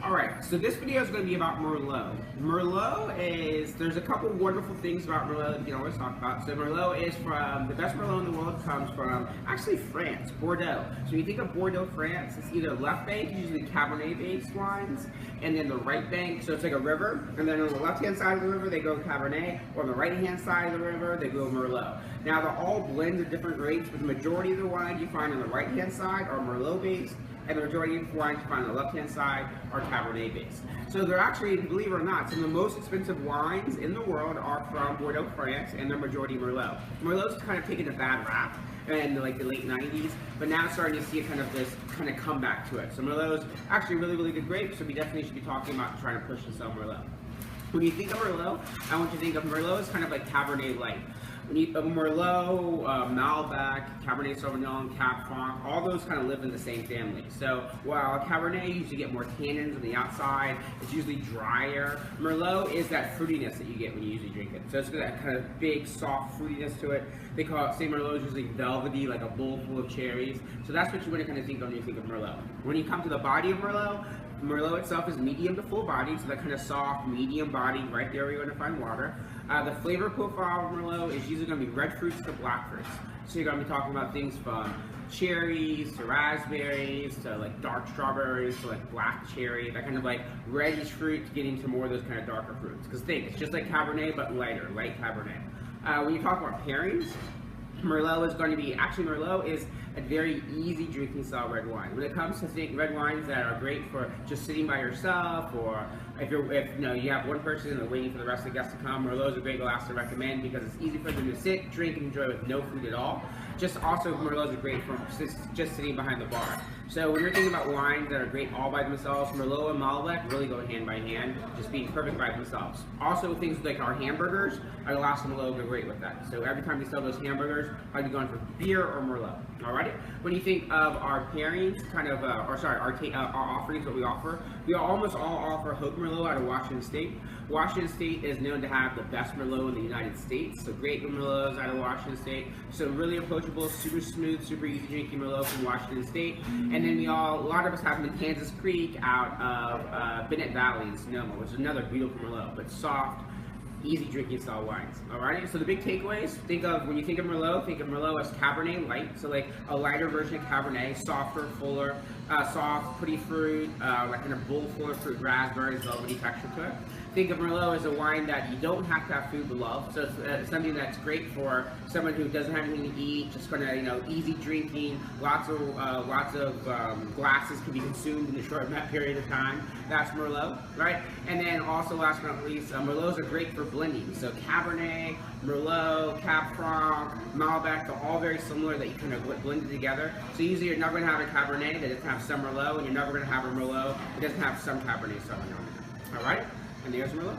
Alright, so this video is going to be about Merlot. Merlot is, there's a couple wonderful things about Merlot that you can always talk about. So Merlot is from, the best Merlot in the world comes from, actually France, Bordeaux. So when you think of Bordeaux, France, it's either left bank, usually Cabernet-based wines, and then the right bank, so it's like a river, and then on the left-hand side of the river, they go Cabernet, or on the right-hand side of the river, they go Merlot. Now, they're all blends at different rates, but the majority of the wines you find on the right-hand side are Merlot-based, and the majority of wines you find on the left-hand side are Cabernet-based. So they're actually, believe it or not, some of the most expensive wines in the world are from Bordeaux, France, and they're majority Merlot. Merlot's kind of taken a bad rap in like the late 90s, but now starting to see a kind of this kind of comeback to it. So Merlot's actually really, really good grape, so we definitely should be talking about trying to push and sell Merlot. When you think of Merlot, I want you to think of Merlot as kind of like Cabernet Light. When you, Merlot, Malbec, Cabernet Sauvignon, Cab Franc, all those kind of live in the same family. So while Cabernet, you usually get more tannins on the outside, it's usually drier. Merlot is that fruitiness that you get when you usually drink it. So it's got that kind of big, soft fruitiness to it. They call it, say Merlot is usually velvety, like a bowl full of cherries. So that's what you want to kind of think of when you think of Merlot. When you come to the body of Merlot, Merlot itself is medium to full body, so that kind of soft, medium body, right there where you're going to find water. The flavor profile of Merlot is usually going to be red fruits to black fruits. So you're going to be talking about things from cherries to raspberries to like dark strawberries to like black cherry, that kind of like reddish fruit to getting to more of those kind of darker fruits. Because think, it's just like Cabernet but lighter, light Cabernet. When you talk about pairings, Merlot is going to be, actually Merlot is a very easy drinking style red wine. When it comes to red wines that are great for just sitting by yourself, or if you have one person and they're waiting for the rest of the guests to come, Merlot is a great glass to recommend because it's easy for them to sit, drink, and enjoy with no food at all. Just also, Merlot is great for just sitting behind the bar. So when you're thinking about wines that are great all by themselves, Merlot and Malbec really go hand by hand, just being perfect by themselves. Also, things like our hamburgers, our glass of Merlot go great with that. So every time we sell those hamburgers, I'd be going for beer or Merlot. Alrighty. When you think of our pairings, kind of, our offerings, what we offer, we almost all offer Haute Merlot out of Washington State. Washington State is known to have the best Merlot in the United States, so great Merlots out of Washington State. So really approachable, super smooth, super easy drinking Merlot from Washington State. And then a lot of us have them in Kansas Creek out of Bennett Valley in Sonoma, which is another beautiful Merlot, but soft, easy drinking style wines. Alrighty, so the big takeaways, when you think of Merlot as Cabernet Light, so like a lighter version of Cabernet, softer, fuller, soft, pretty fruit, like kind of bowl full of fruit, raspberries, velvety texture to it. Think of Merlot as a wine that you don't have to have food to love, so it's something that's great for someone who doesn't have anything to eat, just kind of, easy drinking, lots of glasses can be consumed in a short period of time. That's Merlot, right? And then also, last but not least, Merlots are great for blending. So Cabernet, Merlot, Cab Franc, Malbec, they're all very similar that you kind of blend together. So usually you're never going to have a Cabernet that doesn't have some Merlot, and you're never going to have a Merlot that doesn't have some Cabernet Sauvignon. All right? And there's Merlot.